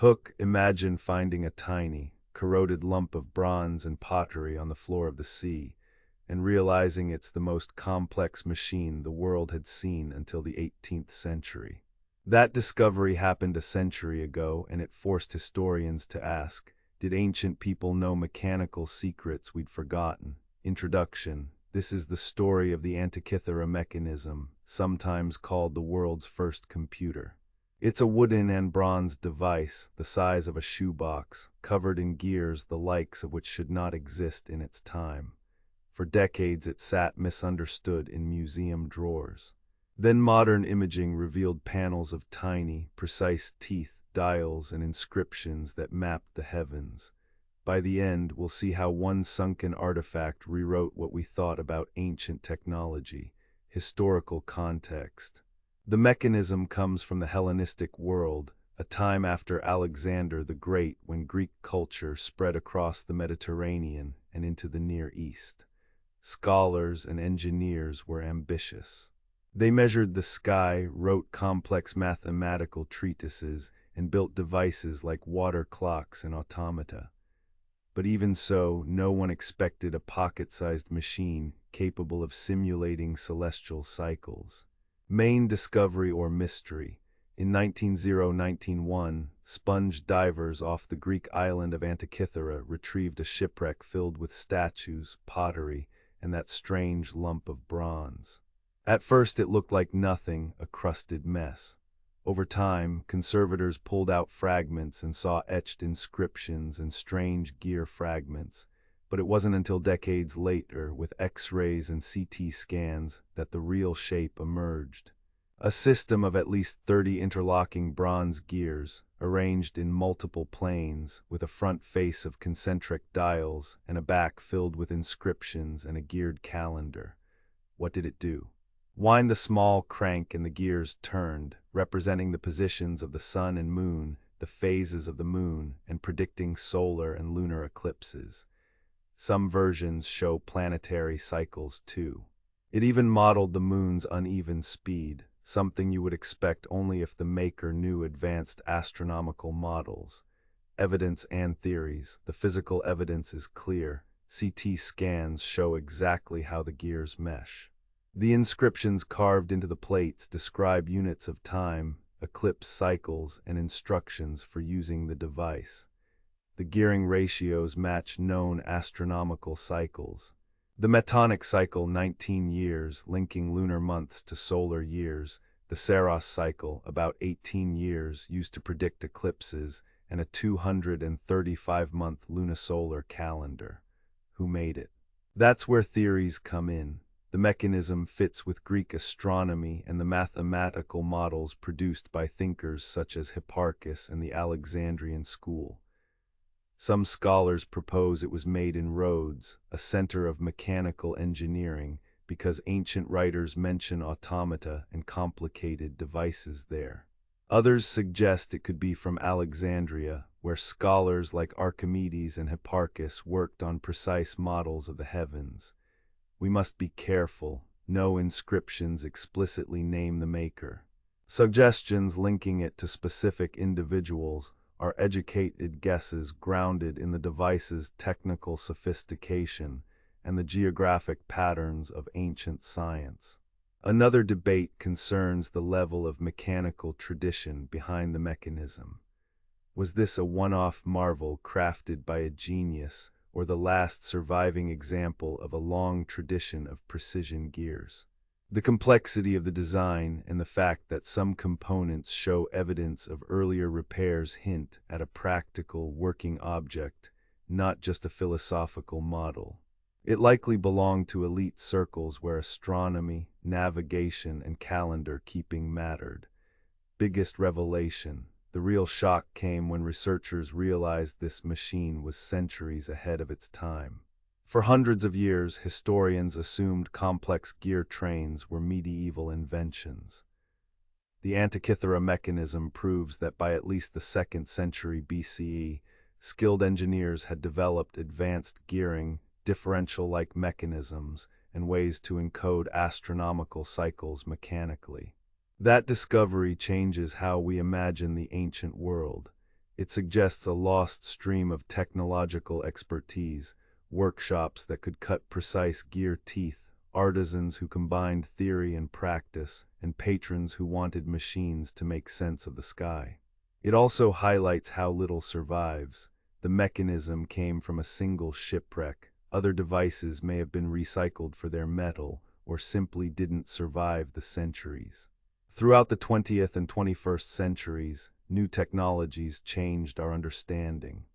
Hook, imagine finding a tiny, corroded lump of bronze and pottery on the floor of the sea, and realizing it's the most complex machine the world had seen until the 18th century. That discovery happened a century ago, and it forced historians to ask, did ancient people know mechanical secrets we'd forgotten? Introduction. This is the story of the Antikythera Mechanism, sometimes called the world's first computer. It's a wooden and bronze device, the size of a shoebox, covered in gears the likes of which should not exist in its time. For decades it sat misunderstood in museum drawers. Then modern imaging revealed panels of tiny, precise teeth, dials, and inscriptions that mapped the heavens. By the end, we'll see how one sunken artifact rewrote what we thought about ancient technology. Historical context. The mechanism comes from the Hellenistic world, a time after Alexander the Great, when Greek culture spread across the Mediterranean and into the Near East. Scholars and engineers were ambitious. They measured the sky, wrote complex mathematical treatises, and built devices like water clocks and automata. But even so, no one expected a pocket-sized machine capable of simulating celestial cycles. Main discovery or mystery. In 1901, sponge divers off the Greek island of Antikythera retrieved a shipwreck filled with statues, pottery, and that strange lump of bronze. At first it looked like nothing, a crusted mess. Over time, conservators pulled out fragments and saw etched inscriptions and strange gear fragments. But it wasn't until decades later, with X-rays and CT scans, that the real shape emerged. A system of at least 30 interlocking bronze gears, arranged in multiple planes, with a front face of concentric dials and a back filled with inscriptions and a geared calendar. What did it do? Wind the small crank and the gears turned, representing the positions of the sun and moon, the phases of the moon, and predicting solar and lunar eclipses. Some versions show planetary cycles too. It even modeled the moon's uneven speed, something you would expect only if the maker knew advanced astronomical models. Evidence and theories. The physical evidence is clear. CT scans show exactly how the gears mesh. The inscriptions carved into the plates describe units of time, eclipse cycles, and instructions for using the device. The gearing ratios match known astronomical cycles. The Metonic cycle, 19 years, linking lunar months to solar years. The Saros cycle, about 18 years, used to predict eclipses, and a 235-month lunisolar calendar. Who made it? That's where theories come in. The mechanism fits with Greek astronomy and the mathematical models produced by thinkers such as Hipparchus and the Alexandrian school. Some scholars propose it was made in Rhodes, a center of mechanical engineering, because ancient writers mention automata and complicated devices there. Others suggest it could be from Alexandria, where scholars like Archimedes and Hipparchus worked on precise models of the heavens. We must be careful. No inscriptions explicitly name the maker. Suggestions linking it to specific individuals are educated guesses grounded in the device's technical sophistication and the geographic patterns of ancient science. Another debate concerns the level of mechanical tradition behind the mechanism. Was this a one-off marvel crafted by a genius, or the last surviving example of a long tradition of precision gears? The complexity of the design and the fact that some components show evidence of earlier repairs hint at a practical working object, not just a philosophical model. It likely belonged to elite circles where astronomy, navigation, and calendar keeping mattered. Biggest revelation. The real shock came when researchers realized this machine was centuries ahead of its time. For hundreds of years, historians assumed complex gear trains were medieval inventions. The Antikythera mechanism proves that by at least the 2nd century BCE, skilled engineers had developed advanced gearing, differential-like mechanisms, and ways to encode astronomical cycles mechanically. That discovery changes how we imagine the ancient world. It suggests a lost stream of technological expertise, workshops that could cut precise gear teeth, artisans who combined theory and practice, and patrons who wanted machines to make sense of the sky. It also highlights how little survives. The mechanism came from a single shipwreck. Other devices may have been recycled for their metal or simply didn't survive the centuries. Throughout the 20th and 21st centuries, new technologies changed our understanding.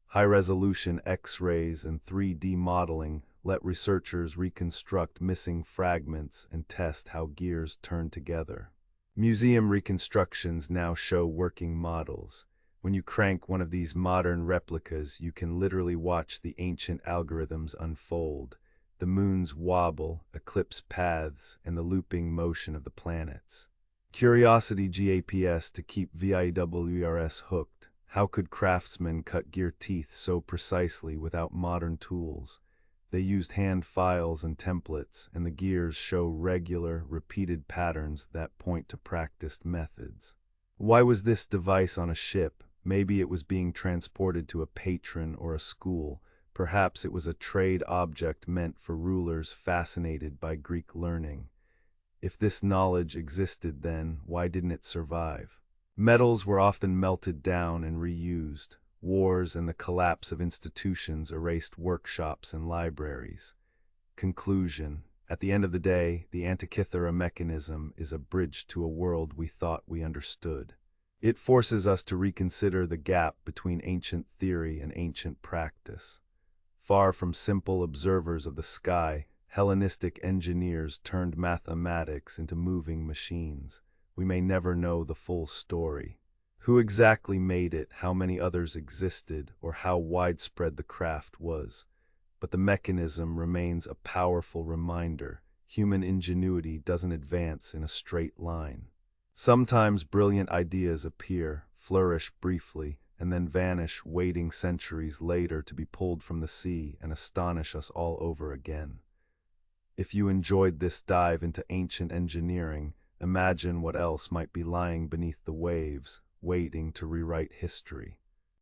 High-resolution X-rays and 3D modeling let researchers reconstruct missing fragments and test how gears turn together. Museum reconstructions now show working models. When you crank one of these modern replicas, you can literally watch the ancient algorithms unfold. The moon's wobble, eclipse paths, and the looping motion of the planets. Curiosity GAPS to keep VIWRS hooked. How could craftsmen cut gear teeth so precisely without modern tools? They used hand files and templates, and the gears show regular, repeated patterns that point to practiced methods. Why was this device on a ship? Maybe it was being transported to a patron or a school. Perhaps it was a trade object meant for rulers fascinated by Greek learning. If this knowledge existed then, why didn't it survive? Metals were often melted down and reused. Wars and the collapse of institutions erased workshops and libraries. Conclusion: at the end of the day, the Antikythera Mechanism is a bridge to a world we thought we understood. It forces us to reconsider the gap between ancient theory and ancient practice. Far from simple observers of the sky, Hellenistic engineers turned mathematics into moving machines. We may never know the full story. Who exactly made it, how many others existed, or how widespread the craft was. But the mechanism remains a powerful reminder. Human ingenuity doesn't advance in a straight line. Sometimes brilliant ideas appear, flourish briefly, and then vanish, waiting centuries later to be pulled from the sea and astonish us all over again. If you enjoyed this dive into ancient engineering, imagine what else might be lying beneath the waves, waiting to rewrite history.